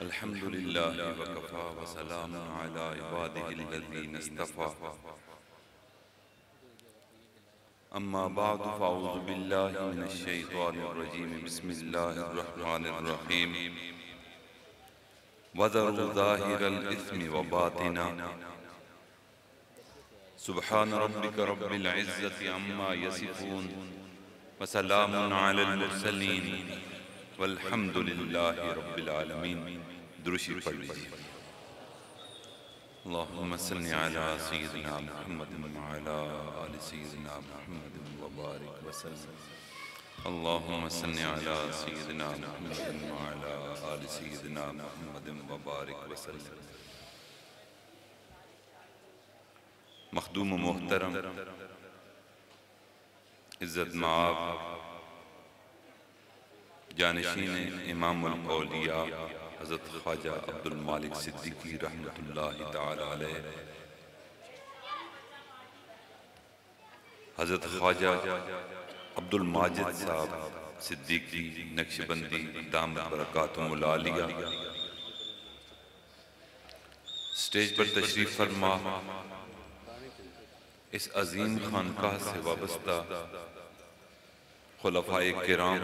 अल्हम्दुलिल्लाहि वकफ़ा वसलामुन अला इबादिहिल्लज़ीना इस्तफ़ा अम्मा बअदु फ़अऊज़ु बिल्लाहि मिनश शैतानिर रजीम बिस्मिल्लाहिर रहमानिर रहीम वज़रू ज़ाहिरल इस्मि व बातिना सुब्हान रब्बिका रब्बिल इज़्ज़ति अम्मा यसिफ़ून व सलामुन अलल मुरसलीन वल्हम्दुलिल्लाहि रब्बिल आलमीन। दुरूद पढ़ लीजिए। अल्लाहुम्मा सल्लि अला सय्यिदिना मुहम्मदिन व अला आलि सय्यिदिना मुहम्मदिन व बारिक व सल्लिम। अल्लाहुम्मा सल्लि अला सय्यिदिना मुहम्मदिन व अला आलि सय्यिदिना मुहम्मदिन व बारिक व सल्लिम। मखदूम व मोहतरम, इज़्ज़त माब जानशीन इमामुल औलिया हज़रत ख्वाजा अब्दुल मालिक सिद्दीकी रहमतुल्लाहि तआला अलैह, हज़रत ख्वाजा अब्दुल माजिद साहब सिद्दीकी नक्शबंदी दामत बरकातुहुल आलिया स्टेज पर तशरीफ फरमा इस अजीम खानकाह से वाबस्ता खुलफाए किराम,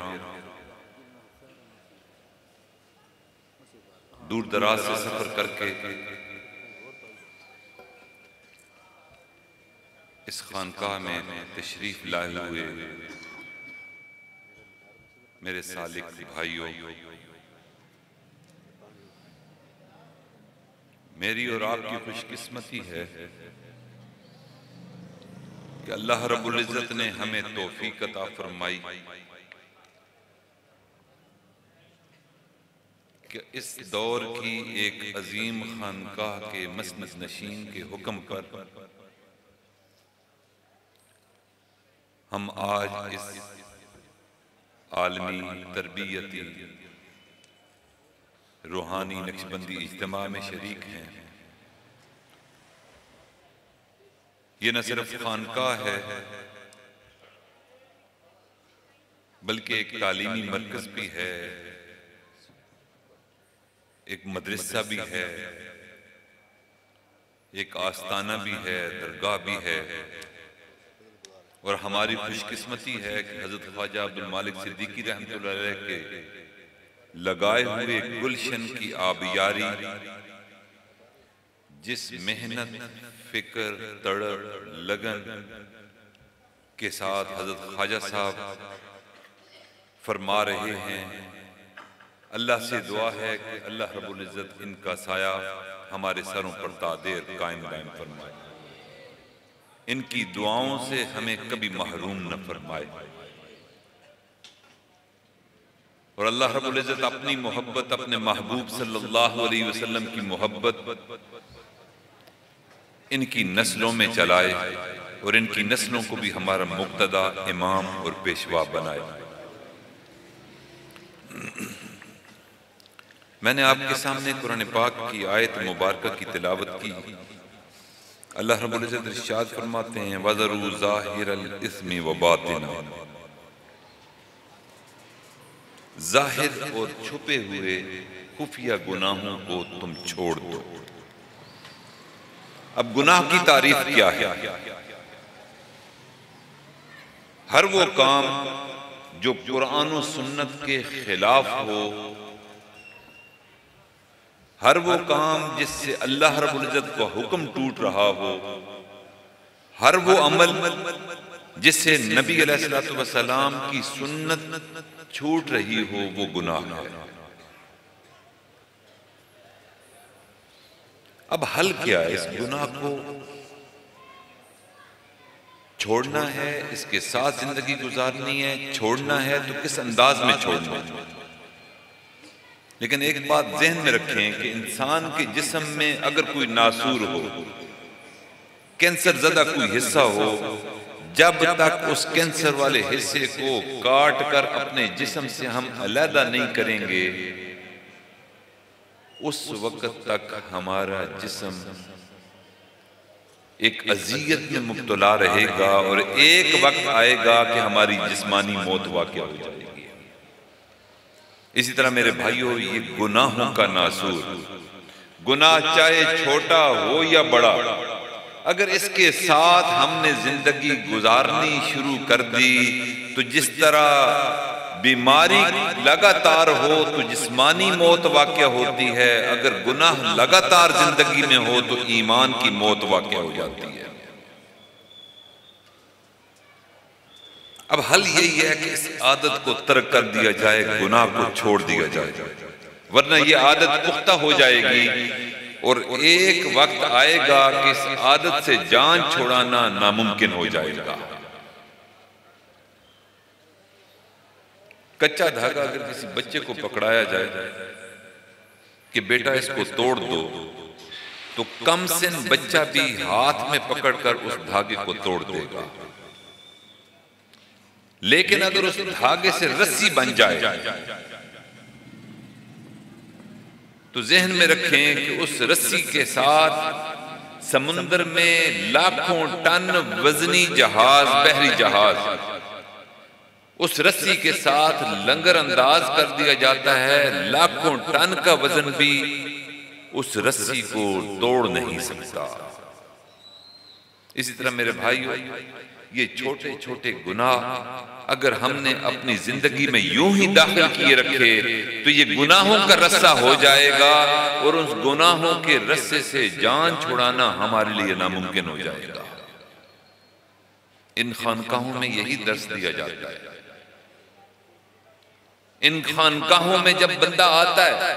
दूर दराज से सफर करके इस खानकाह में तशरीफ लाए हुए मेरे सालिक भाइयों, मेरी और आपकी खुशकिस्मती है कि अल्लाह रब्बुल इज़्ज़त ने हमें तौफीक अता फरमाई कि इस दौर की एक अजीम खानकाह के मसनद नशीन के हुक्म पर हम आज इस आलमी तरबियती रूहानी नक्शबंदी इज्तिमा में शरीक हैं। ये न सिर्फ खानकाह है बल्कि एक तालीमी मरकज भी है, एक मदरसा भी है, एक आस्ताना भी है, दरगाह भी है। और हमारी खुशकिस्मती है कि हज़रत ख्वाजा अब्दुल मालिक सिद्दीकी रहमतुल्लाह अलैह के लगाए हुए गुलशन की आबियारी जिस मेहनत, फिक्र, तड़प, लगन के साथ हज़रत ख्वाजा साहब फरमा रहे हैं, अल्लाह से दुआ है कि अल्लाह रब्बुल इज़्ज़त इनका साया हमारे सरों पर तादेर कायम दायम फरमाए, इनकी दुआओं से हमें कभी महरूम न फरमाए। और अल्लाह रब्बुल इज़्ज़त अपनी मोहब्बत, अपने महबूब सल्लल्लाहु अलैहि वसल्लम की मोहब्बत इनकी नस्लों में चलाए और इनकी नस्लों को भी हमारा मुक्तदा, इमाम और पेशवा बनाए। मैंने आपके सामने कुरान पाक की आयत मुबारक की तिलावत की। अल्लाह रब्बुल इज़्ज़त इरशाद फरमाते हैं, वज़रू ज़ाहिरल इस्मि व बातिना, जाहिर और छुपे हुए खुफिया गुनाहों को तुम छोड़ दो। अब गुनाह की तारीफ क्या है? हर वो काम जो कुरान और सुन्नत के खिलाफ हो, हर वो काम जिससे अल्लाह रब्बुल इज़्ज़त का हुक्म टूट रहा हो, हर वो अमल जिससे नबी अलैहिस्सलातु वस्सलाम की सुन्नत छूट रही हो, वो गुनाह है। अब हल क्या है? इस गुनाह को छोड़ना है, इसके साथ जिंदगी गुजारनी है। छोड़ना है तो किस अंदाज में छोड़ना है? लेकिन एक बात ज़हन में रखें कि इंसान के जिस्म में अगर कोई नासूर हो, कैंसर ज़दा कोई हिस्सा हो, जब तक उस कैंसर वाले हिस्से को काट कर अपने जिस्म से हम अलहदा नहीं करेंगे, उस वक्त तक हमारा जिस्म एक अज़ियत में मुब्तला रहेगा और एक वक्त आएगा कि हमारी जिस्मानी मौत वाक़या हो जाएगी। इसी तरह मेरे भाइयों, ये गुनाहों का नासूर, गुनाह चाहे छोटा हो या बड़ा, अगर इसके साथ हमने जिंदगी गुजारनी शुरू कर दी तो जिस तरह बीमारी लगातार हो तो जिस्मानी मौत वाक़या होती है, अगर गुनाह लगातार जिंदगी में हो तो ईमान की मौत वाक़या हो जाती है। अब हल यही है कि इस आदत को तर्क कर दिया जाए, गुनाह को छोड़ दिया जाए, वरना ये आदत पुख्ता हो जाएगी और एक वक्त आएगा कि इस आदत से जान छुड़ाना नामुमकिन हो जाएगा। कच्चा धागा अगर किसी बच्चे को पकड़ाया जाए कि बेटा इसको तोड़ दो, तो कम से बच्चा भी हाथ में पकड़कर उस धागे को तोड़ देगा। लेकिन अगर उस धागे से रस्सी बन जाए तो जहन में रखें कि उस रस्सी के साथ समुद्र में लाखों टन वजनी जहाज, बहरी जहाज, उस रस्सी के साथ लंगर अंदाज कर दिया जाता है। लाखों टन का वजन भी उस रस्सी को तोड़ नहीं सकता। इसी तरह मेरे भाइयों, ये छोटे छोटे गुनाह अगर हमने अपनी जिंदगी में यूं ही दाखिल किए रखे तो ये गुनाहों का रस्सा हो जाएगा और उस गुनाहों के रस्से से जान छुड़ाना हमारे लिए नामुमकिन हो जाएगा। इन खानकाहों में यही दर्स दिया जाता है। इन खानकाहों में जब बंदा आता है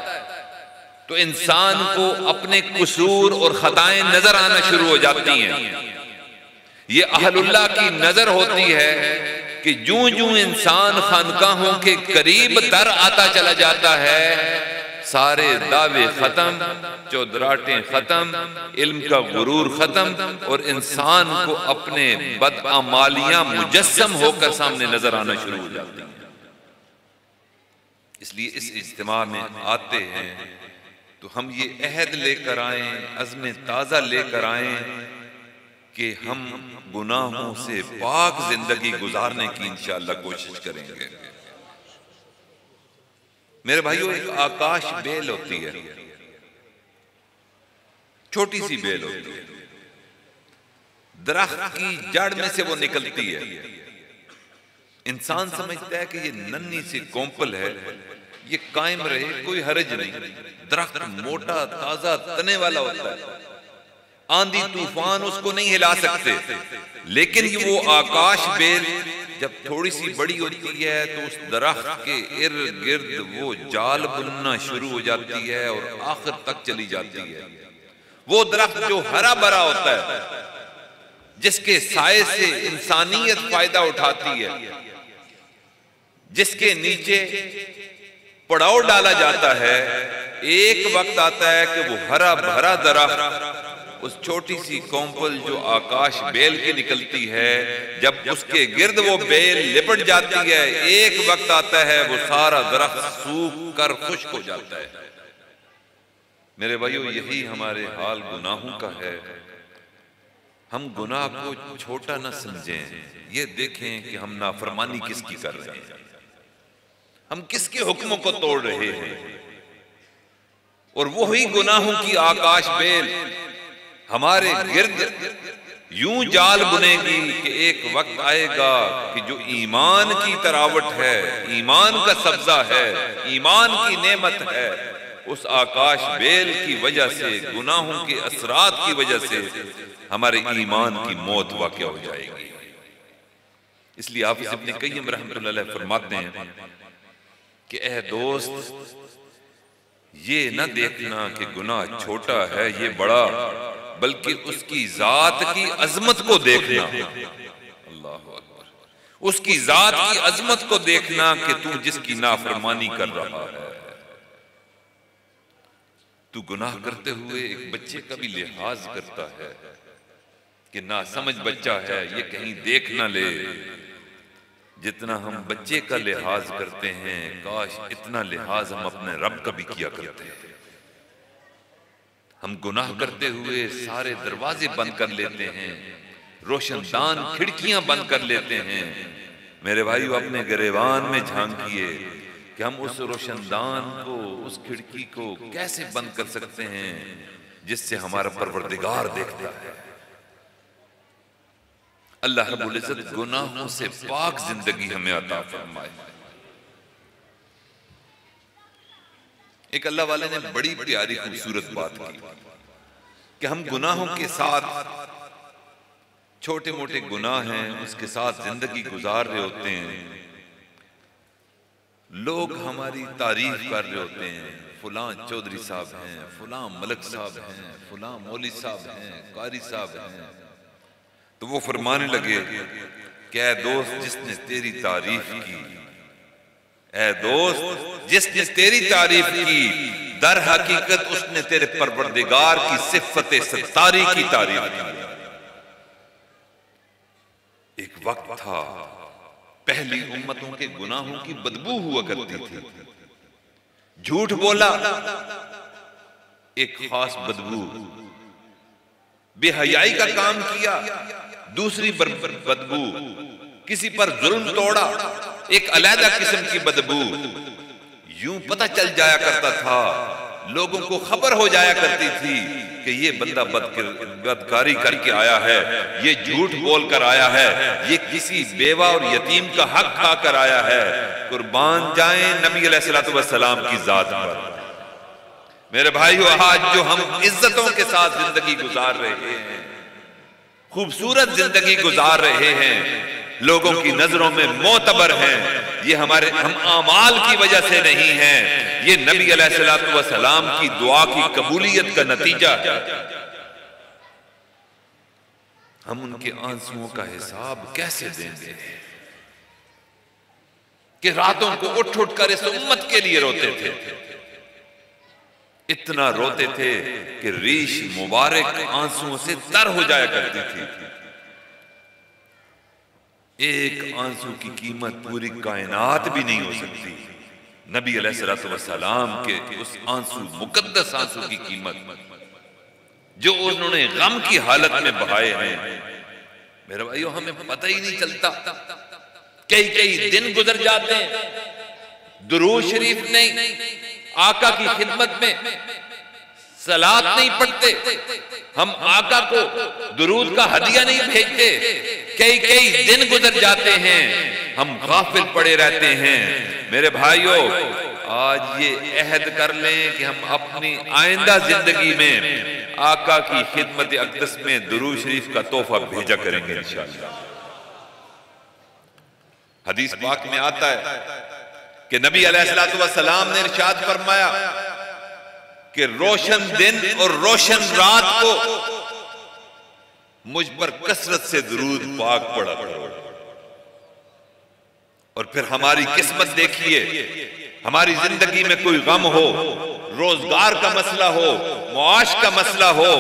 तो इंसान को अपने कसूर और खताएं नजर आना शुरू हो जाती हैं। ये अहलुल्लाह की नजर होती है कि जूं जूं इंसान खानकाहों के करीब तर आता चला जाता है, सारे दावे खत्म, चौधराटें खत्म, इल्म का गुरूर खत्म और इंसान को अपने बदअमालियां मुजस्सम होकर सामने नजर आना शुरू हो जाती है। इसलिए इस इज्तिमा में आते हैं तो हम ये अहद लेकर आए, अज़्म ताज़ा लेकर आए कि हम गुनाहों से पाक जिंदगी गुजारने की इंशाअल्लाह कोशिश करेंगे। मेरे भाइयों, एक आकाश बेल होती है, छोटी सी बेल होती है, दरख्त की जड़ में से वो निकलती है। इंसान समझता है कि ये नन्ही सी कोंपल है, ये कायम रहे, कोई हर्ज नहीं। दरख्त मोटा ताजा तने वाला होता है, आंधी तूफान उसको नहीं हिला सकते। लेकिन वो आकाश बेल जब थोड़ी सी बड़ी होती है तो उस दरख्त के इर्द गिर्द वो जाल बुनना शुरू हो जाती है और आखिर तक चली जाती है। वो दरख्त जो हरा भरा होता है, जिसके साए से इंसानियत फायदा उठाती है, जिसके नीचे पड़ाव डाला जाता है, एक वक्त आता है कि वो हरा भरा दरख्त उस छोटी सी कोंपल जो आकाश बेल की निकलती है, जब उसके गिर्द वो बेल लिपट जाती है, एक वक्त आता है वो सारा दरख्त सूख कर खुश्क हो जाता है। मेरे भाइयों, यही हमारे हाल गुनाहों का है। हम गुनाह को छोटा ना समझें, ये देखें कि हम नाफरमानी किसकी कर रहे हैं, हम किसके हुक्मों को तोड़ रहे हैं। और वही गुनाहों की आकाश बेल हमारे गिर्द यूं जाल बुनेगी कि एक वक्त आएगा कि जो ईमान की तरावट है, ईमान का सब्जा है, ईमान की नेमत है, उस आकाश बेल की वजह से, गुनाहों के असरात की वजह से हमारे ईमान की मौत वाक़या हो जाएगी। इसलिए आप इब्न क़य्यिम रहमतुल्लाह अलैह फरमाते हैं कि ऐ दोस्त, ये न देखना कि गुनाह छोटा है, ये बड़ा, बल्कि उसकी जात की अजमत को देखना। अल्लाह अकबर। उसकी जात की अजमत को देखना कि तू जिसकी नाफरमानी कर रहा है। तू गुनाह करते हुए एक बच्चे का भी लिहाज करता है कि ना समझ बच्चा है, ये कहीं देख ना ले। जितना हम बच्चे का लिहाज करते हैं, काश इतना लिहाज हम अपने रब का भी किया करते हैं। हम गुनाह करते हुए सारे दरवाजे बंद कर लेते हैं, रोशनदान खिड़कियां बंद कर लेते हैं। मेरे भाइयों, अपने गिरेबान में झांकिए, कि हम उस रोशनदान को, उस खिड़की को कैसे बंद कर सकते हैं जिससे हमारा परवरदिगार देखता है। अल्लाह रब्बुल इज्जत गुनाहों से पाक जिंदगी हमें अता फरमाए। एक अल्लाह वाले ने बड़ी प्यारी खूबसूरत बात की कि हम गुनाहों के साथ, छोटे मोटे गुनाह हैं, उसके साथ जिंदगी गुजार रहे होते हैं। लोग हमारी तारीफ कर रहे होते हैं, फलां चौधरी साहब हैं, फलां मलक साहब हैं, फलां मौली साहब हैं, कारी साहब हैं। तो वो फरमाने लगे कि ऐ दोस्त जिसने तेरी तारीफ की, ऐ दोस्त जिसने तेरी तारीफ की, दर हकीकत उसने तेरे परवरदिगार की सिफत सत्तारी की तारीफ की। एक वक्त था पहली उम्मतों के गुनाहों की बदबू हुआ करती थी। झूठ बोला एक खास बदबू, बेहयाई का काम किया दूसरी बदबू, किसी पर जुल्म तोड़ा एक अलग किस्म की बदबू। यूं पता चल जाया करता था, लोगों को खबर हो जाया करती थी कि ये बंदा बदकारी करके आया है, ये झूठ बोल कर आया है, ये किसी बेवा और यतीम का हक खाकर आया है। कुर्बान जाएं नबी अलैहिस्सलातु वस्सलाम की जात पर। मेरे भाइयों, आज जो हम इज्जतों के साथ जिंदगी गुजार रहे हैं, खूबसूरत जिंदगी गुजार रहे हैं, लोगों की नजरों में मोतबर हैं, ये हम आमाल की वजह से नहीं है, ये नबी अलैहिस्सलातु वस्सलाम की दुआ की कबूलियत का नतीजा है। हम उनके आंसुओं का हिसाब कैसे देंगे कि रातों को उठ उठ कर इस उम्मत के लिए रोते थे, इतना रोते थे कि रीश मुबारक आंसुओं से तर हो जाया करती थी। एक आंसू की कीमत पूरी कायनात भी नहीं हो सकती। नबी अलैहिस्सलातु वस्सलाम के उस आंसू, मुकद्दस आंसू की कीमत जो उन्होंने गम की हालत में बहाए हैं, मेरे भाइयों हमें पता ही नहीं चलता। कई कई दिन गुजर जाते हैं, दुरूद शरीफ नहीं, आका की खिदमत में सलात नहीं पढ़ते, हम आका को दुरूद का हदिया नहीं भेजते। कई कई दिन गुजर जाते हैं, हम गाफिल पड़े रहते हैं। मेरे भाइयों, आज ये अहद कर लें कि हम अपनी आइंदा जिंदगी में आका की खिदमत अक़दस में दुरूद शरीफ का तोहफा भेजा करेंगे इंशाअल्लाह। हदीस पाक में आता है कि नबी अलैहिस्सलातु वस्सलाम ने इरशाद फरमाया कि रोशन दिन और रोशन रात को मुझ पर कसरत से दुरूद पाक पढ़ा करो। और फिर हमारी किस्मत देखिए, हमारी जिंदगी में कोई गम हो, रोजगार का मसला हो, मुआश का मसला हो,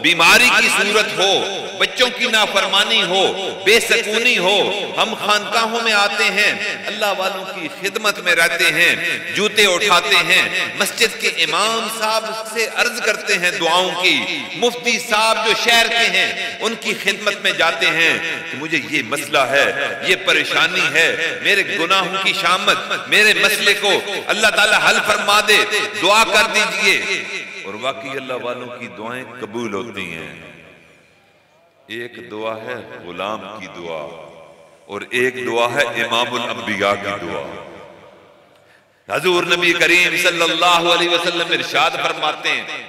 बीमारी की सूरत हो, बच्चों की नाफरमानी हो, बेसकूनी हो, हम खानकाहों में आते हैं, अल्लाह वालों की खिदमत में रहते हैं, जूते उठाते हैं, मस्जिद के इमाम साहब से अर्ज करते हैं दुआओं की, मुफ्ती साहब जो शहर के हैं उनकी खिदमत में जाते हैं कि मुझे ये मसला है, ये परेशानी है, मेरे गुनाहों की शामत, मेरे मसले को अल्लाह ताला हल फरमा दे, दुआ कर दीजिए। और वाकई अल्लाह वालों की दुआएं कबूल होती हैं। एक दुआ है गुलाम की दुआ और एक दुआ है इमामुल अंबिया की दुआ। हजूर नबी करीम सल्लल्लाहु अलैहि वसल्लम इरशाद फरमाते हैं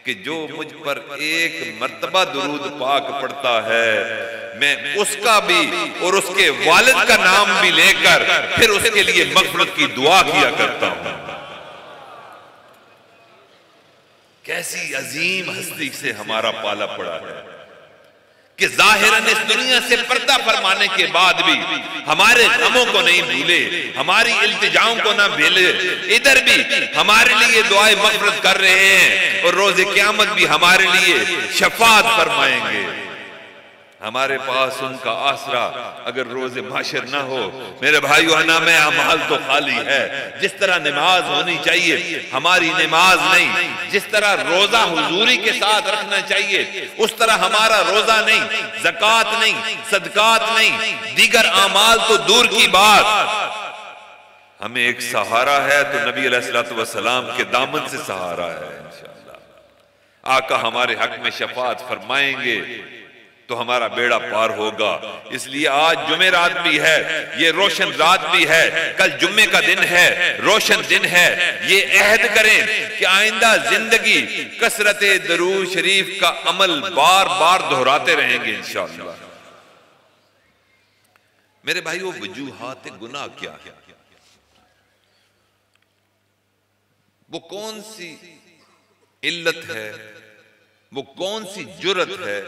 कि जो मुझ पर एक मर्तबा दुरूद पाक पढ़ता है, मैं उसका भी और उसके वालिद का नाम भी लेकर फिर उसके लिए मग़फ़िरत की दुआ किया करता हूं। कैसी अजीम हस्ती से हमारा पाला पड़ा है कि ज़ाहिरन इस दुनिया से पर्दा फरमाने के बाद भी हमारे गमों को नहीं भूले, हमारी इल्तिजाओं को ना भूले, इधर भी हमारे लिए दुआए मग़फ़िरत कर रहे हैं और रोज़े क़यामत भी हमारे लिए शफ़ाअत फरमाएंगे। हमारे पास उनका आसरा अगर रोज़े माशर ना हो, मेरे भाइयों नाम अमाल तो खाली है। जिस तरह नमाज होनी चाहिए हमारी नमाज नहीं, जिस तरह रोजा हुजूरी के साथ रखना चाहिए उस तरह हमारा रोजा नहीं, ज़कात नहीं, सदकात नहीं, दीगर अमाल तो दूर की बात, हमें एक सहारा है तो नबी अलैहिस्सलातु वस्सलाम के दामन से सहारा है। इंशाअल्लाह आका हमारे हक में शफाअत फरमाएंगे तो हमारा बेड़ा पार होगा। इसलिए आज जुमेरात भी है, ये रोशन रात भी है, कल जुम्मे का दिन है, रोशन दिन है। ये अहद करें कि आइंदा जिंदगी कसरत दरूद शरीफ का अमल बार बार दोहराते रहेंगे इंशाअल्लाह। मेरे भाइयों, वजूहात गुनाह क्या है? वो कौन सी इल्लत है, वो कौन सी जुर्रत है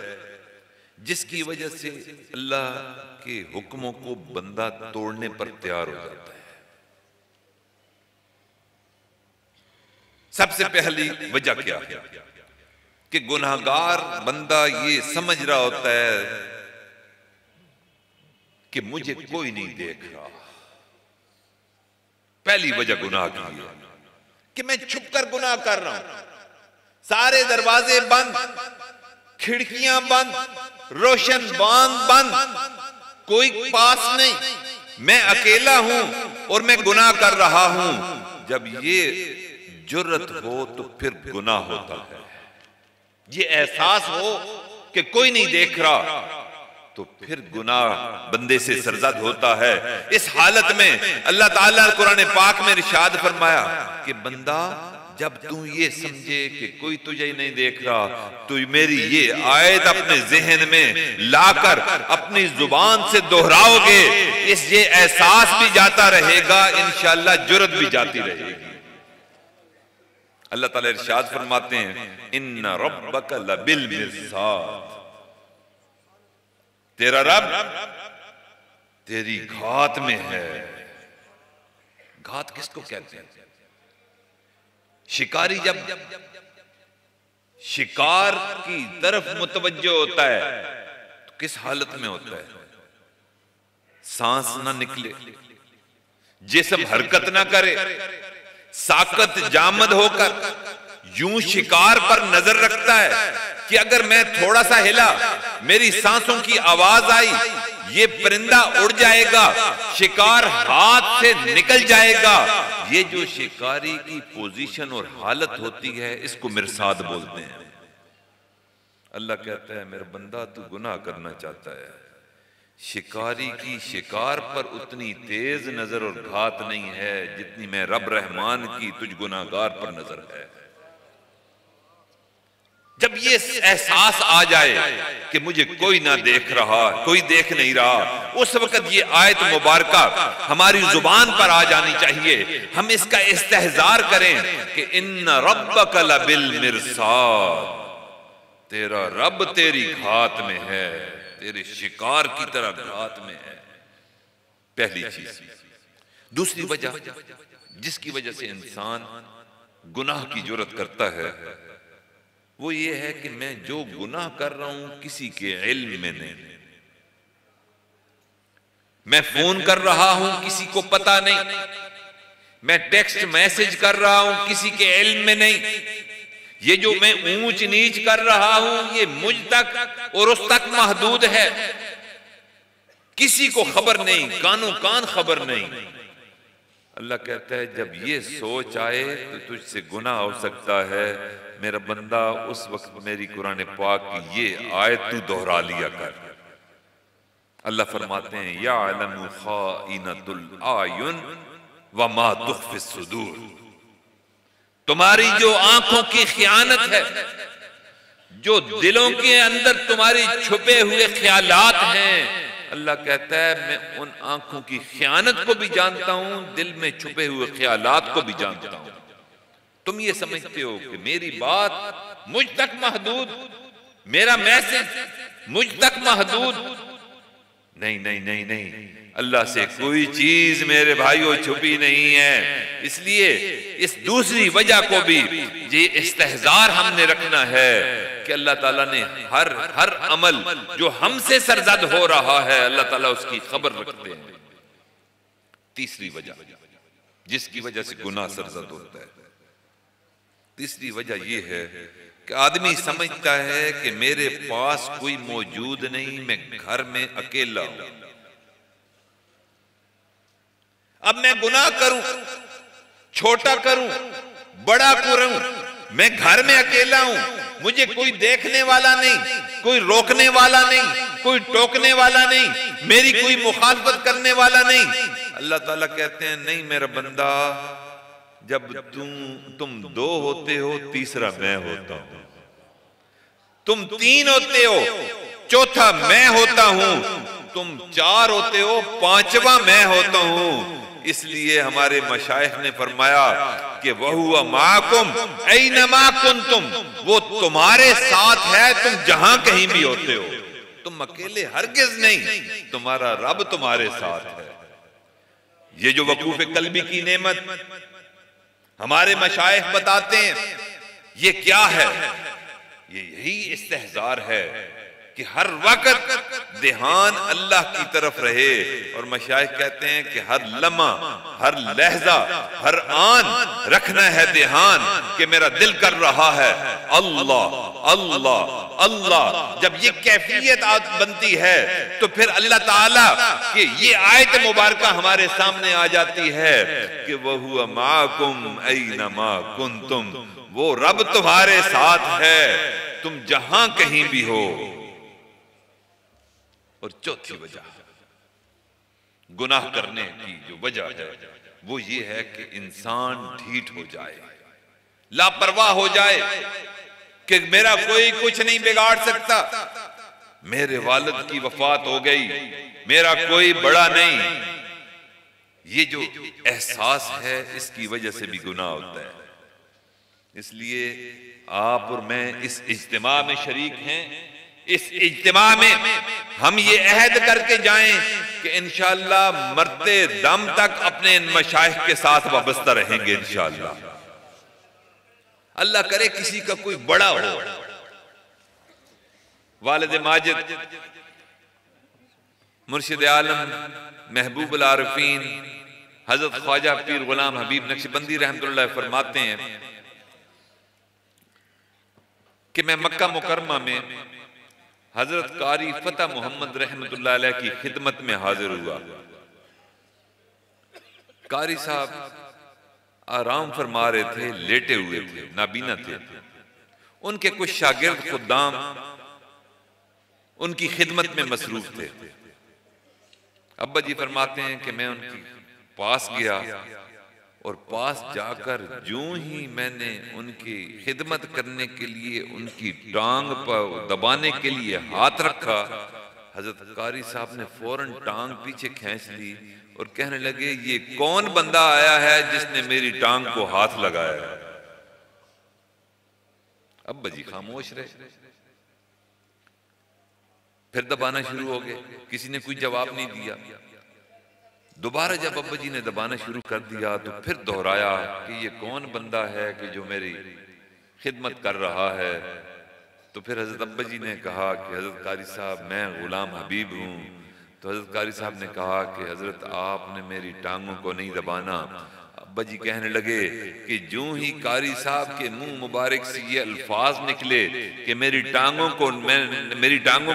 जिसकी वजह से अल्लाह के हुक्मों को बंदा तोड़ने पर तैयार हो जाता है? सबसे पहली वजह क्या है कि गुनाहगार बंदा ये समझ रहा होता है कि मुझे कोई नहीं देख रहा। पहली वजह गुनाह की है कि मैं छुप कर गुनाह कर रहा हूं, सारे दरवाजे बंद, खिड़कियां बंद, रोशन बंद, कोई पास नहीं, मैं अकेला हूं और मैं गुनाह कर रहा हूं। जब ये जुर्रत हो तो फिर गुनाह होता है। ये एहसास हो कि कोई नहीं देख रहा तो फिर गुनाह बंदे से सरजद होता है। इस हालत में अल्लाह ताला कुरान पाक में इरशाद फरमाया कि बंदा जब तू ये समझे कि कोई तुझे नहीं देख रहा तो मेरी ये आयत अपने जहन में लाकर अपनी जुबान से दोहराओगे, इस ये एहसास भी जाता रहेगा, इंशाअल्लाह जुर्रत भी जाती रहेगी। अल्लाह ताला इरशाद फरमाते हैं इन्ना रब्बका लबिल मिर्साद, तेरा रब तेरी घात में है। घात किसको कहते हैं? शिकारी जब शिकार की तरफ मुतवज्जो होता है तो किस हालत में होता है? सांस ना निकले, जिस्म हरकत ना करे, साकत जामद होकर यूं शिकार पर नजर रखता है कि अगर मैं थोड़ा सा हिला, मेरी सांसों की आवाज आई, ये परिंदा उड़ जाएगा, शिकार हाथ से निकल जाएगा। ये जो शिकारी की पोजीशन और हालत होती है इसको मिर्साद बोलते हैं। अल्लाह कहता है मेरा बंदा तू गुनाह करना चाहता है, शिकारी की शिकार पर उतनी तेज नजर और घात नहीं है जितनी मैं रब रहमान की तुझ गुनाहगार पर नजर है। जब ये एहसास आ जाए कि मुझे कोई ना देख रहा, कोई देख नहीं रहा, उस वक्त ये आयत मुबारका हमारी जुबान पर आ जानी चाहिए। हम इसका इस्तेहजार करें कि इन्ना रब्बका लबिल मिर्साद, तेरा रब तेरी घात में है, तेरे शिकार की तरह घात में है। पहली चीज। दूसरी वजह जिसकी वजह से इंसान गुनाह की जुर्रत करता है वो ये है कि मैं जो गुनाह कर रहा हूं किसी के इल्म में नहीं। मैं फोन कर रहा हूं किसी को पता नहीं, मैं टेक्स्ट मैसेज कर रहा हूं किसी के इल्म में नहीं, ये जो मैं ऊंच नीच कर रहा हूं ये मुझ तक और उस तक महदूद है, किसी को खबर नहीं, कानो कान खबर नहीं। अल्लाह कहता है जब ये सोच आए तो तुझसे गुनाह हो सकता है मेरा बंदा, उस वक्त मेरी कुरान पाक की ये आयत तू दोहरा लिया कर। अल्लाह फरमाते हैं याअलमु खाइनतुल आयुन व मा तुख्फिस सुदूर, तुम्हारी जो आंखों की खियानत है, जो दिलों के अंदर तुम्हारी छुपे हुए ख्यालात हैं, अल्लाह कहता है मैं उन आंखों की खियानत को भी जानता हूं, दिल में छुपे हुए ख्यालात को भी जानता हूं। तुम ये समझते हो कि मेरी बात मुझ तक महदूद, मेरा मैसेज मुझ तक महदूद, नहीं नहीं नहीं नहीं, अल्लाह से कोई चीज मेरे भाइयों छुपी नहीं है। इसलिए इस दूसरी वजह को भी ये इस्तेहजार हमने रखना है कि अल्लाह ताला ने हर अमल जो हमसे सरजद हो रहा है अल्लाह ताला उसकी खबर रखते हैं। तीसरी वजह जिसकी वजह से गुनाह सरजद होता है, तीसरी वजह यह है कि आदमी समझता है कि मेरे पास कोई मौजूद नहीं, मैं घर में अकेला हूं। अब मैं गुनाह करूं, छोटा करूं, बड़ा करूं, मैं घर में अकेला हूं, मुझे कोई देखने वाला नहीं, कोई रोकने वाला नहीं, कोई टोकने वाला नहीं, मेरी कोई मुखालफत करने वाला नहीं। अल्लाह ताला कहते हैं नहीं मेरा बंदा, जब तुम दो होते हो तीसरा मैं होता हूं, तुम तीन होते हो चौथा मैं होता हूं, तुम चार होते हो पांचवा मैं होता हूं। इसलिए हमारे मशाइख ने फरमाया कि वहुवा माकुम ऐनमा कुंतुम, वो तुम्हारे साथ है तुम जहां कहीं भी होते हो, तुम अकेले हरगिज नहीं, तुम्हारा रब तुम्हारे साथ है। ये जो वकूफ कल्बी की नेमत हमारे मशाइख बताते हैं, ये क्या है? ये यही इस्तेहजार है कि हर वक्त ध्यान अल्लाह की तरफ रहे। और मशाइख कहते हैं कि हर लम्हा, हर लहजा, हर आन रखना है ध्यान कि मेरा दिल कर रहा है अल्लाह अल्लाह अल्लाह। जब ये कैफियत बनती है तो फिर अल्लाह ताला कि ये आयत मुबारका हमारे सामने आ जाती है कि वहुवा माकुम ऐनमा कुंतुम, वो रब तुम्हारे साथ है तुम जहां कहीं भी हो। और चौथी वजह गुनाह करने की जो वजह है वो ये है कि इंसान ढीठ हो जाए, लापरवाह हो जाए कि मेरा कोई कुछ नहीं बिगाड़ सकता, मेरे वालिद की वफात हो गई, मेरा कोई बड़ा नहीं। ये जो एहसास है इसकी वजह से भी गुनाह होता है। इसलिए आप और मैं इस इज्तिमा में शरीक हैं। इस इज्तिमा में हम ये अहद करके जाएं कि इंशाअल्लाह मरते दम तक अपने इन मशाइख के साथ वाबस्ता रहेंगे इंशाअल्लाह। अल्लाह करे किसी का कोई बड़ा हो, वालिद माजिद मुर्शिद आलम महबूब अल आरिफीन हजरत ख्वाजा पीर गुलाम हबीब नक्शबंदी रहमतुल्लाह फरमाते हैं कि मैं मक्का मुकरमा में हजरत कारी फतेह मोहम्मद रहमतुल्लाह अलैह की खिदमत में हाजिर हुआ। कारी साहब आराम फरमा रहे थे, लेटे हुए थे, नाबीना थे। उनके कुछ शागिर्द खुद्दाम उनकी खिदमत में मसरूफ थे। अब्बा जी फरमाते हैं कि मैं उनके पास गया और पास जाकर यूं ही मैंने उनकी खिदमत करने के लिए उनकी टांग पर दबाने के लिए हाथ रखा, हजरत कारी साहब ने फौरन टांग पीछे खींच ली और कहने लगे ये कौन बंदा आया है जिसने मेरी टांग को हाथ लगाया? अब्बा जी खामोश रहे, फिर दबाना शुरू हो गए, किसी ने कोई जवाब नहीं दिया। दोबारा जब अब्बा जी ने दबाना शुरू कर दिया तो फिर दोहराया कि ये कौन बंदा है कि जो मेरी खिदमत कर रहा है। तो फिर हजरत अब्बा जी ने कहा कि हजरत कारी साहब मैं गुलाम हबीब हूँ। तो हजरत कारी साहब ने कहा कि हजरत आपने मेरी टांगों को नहीं दबाना। अब्बा जी कहने लगे कि यूं ही कारी साहब के मुंह मुबारक से ये अल्फाज निकले कि मेरी टांगों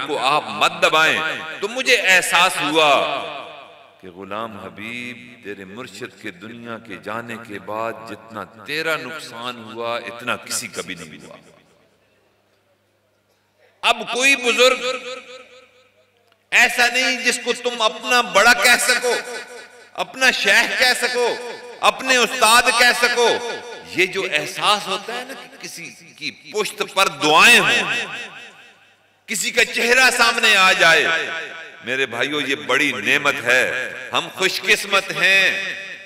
को आप मत दबाएं, तो मुझे एहसास हुआ कि गुलाम हबीब तेरे मुर्शिद के दुनिया के जाने के बाद जितना तेरा नुकसान हुआ इतना किसी का भी नहीं हुआ। अब कोई बुजुर्ग ऐसा नहीं जिसको तुम अपना बड़ा कह सको, अपना शेख कह सको, अपने उस्ताद कह सको। ये जो एहसास होता है ना कि किसी की पुश्त पर दुआएं हों, किसी का चेहरा सामने आ जाए, मेरे भाइयों ये बड़ी नेमत है। हम खुशकिस्मत हैं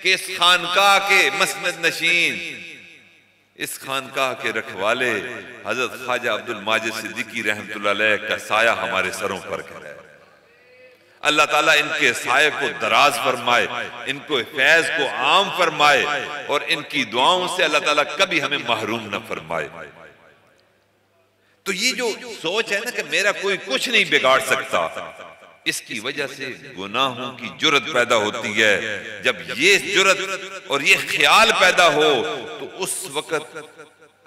कि इस खानकाह के मसनद नशीन, इस खानकाह के रखवाले हजरत ख्वाजा अब्दुल माजिद सिद्दीकी रहमतुल्लाह अलैह का साया हमारे सरों पर है। अल्लाह ताला इनके साये को दराज फरमाए, इनको फैज को आम फरमाए और इनकी दुआओं से अल्लाह ताला कभी हमें महरूम न फरमाए। तो ये जो सोच है ना कि मेरा कोई कुछ नहीं बिगाड़ सकता, इसकी वजह से गुनाहों की जुर्रत पैदा होती है। जब ये जुर्रत और ये ख्याल पैदा हो तो उस वक्त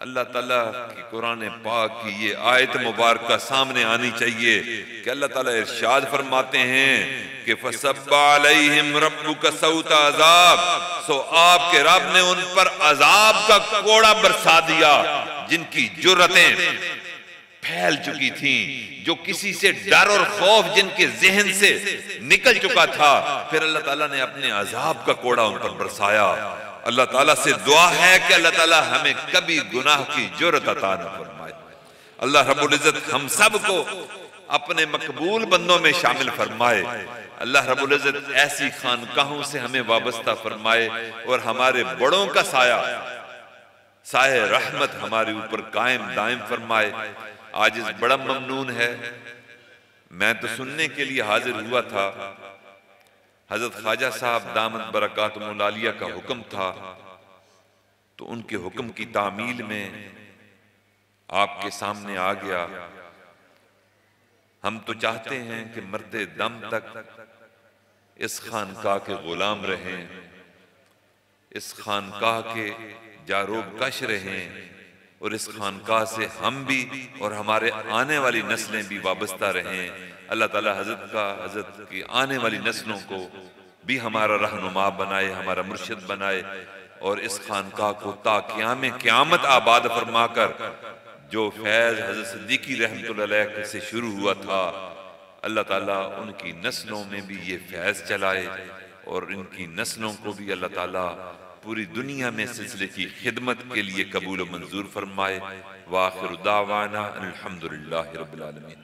अल्लाह ताला की कुरान पाक की ये आयत मुबारक सामने आनी चाहिए कि अल्लाह ताला इरशाद फरमाते हैं कि फसब्बा अलैहिम रब्बुका सौता अज़ाब, सो आपके रब ने उन पर अजाब का कोड़ा बरसा दिया जिनकी जुर्रतें फैल चुकी थीं, जो किसी से डर और खौफ जिनके जहन से निकल चुका था, फिर अल्लाह ताला ने अपने अजाब का कोड़ा उन पर बरसाया। अल्लाह ताला से दुआ है कि अल्लाह ताला हमें कभी गुनाह की जुर्रत अता न फरमाए। अल्लाह रब्बुल इज्जत हम सब को अपने मकबूल बंदों में शामिल फरमाए। अल्लाह रब्बुल इज्जत ऐसी खानकाहों से हमें वाबस्ता फरमाए और हमारे बड़ों का साए रहमत हमारे ऊपर कायम दायम फरमाए। आज इस बड़ा ममनून है, मैं तो सुनने के लिए हाजिर हुआ था, हजरत ख्वाजा साहब दामत बरकातुहुल आलिया का हुक्म था, तो उनके हुक्म की तामील में आपके सामने आ गया। हम तो चाहते हैं कि मरते दम तक इस खानकाह के गुलाम रहें, इस खानकाह के जारोब कश रहें, और इस खानकाह से हम भी और हमारे आने वाली नस्लें भी वाबस्ता रहें। अल्लाह ताला हजरत की आने वाली नस्लों को भी हमारा रहनुमा बनाए, हमारा मुर्शिद बनाए, और इस खानकाह को ता क़यामत आबाद फरमाकर जो फैज हजरत सिद्दीकी रहमतुल्लाह अलैह से शुरू हुआ था, अल्लाह ताला उनकी नस्लों में भी ये फैज चलाए और इनकी नस्लों को भी अल्लाह ताला पूरी दुनिया में सिलसिले की खिदमत के लिए कबूल मंजूर फरमाए। व आखिर दावाना अल्हम्दुलिल्लाहि रब्बिल आलमीन।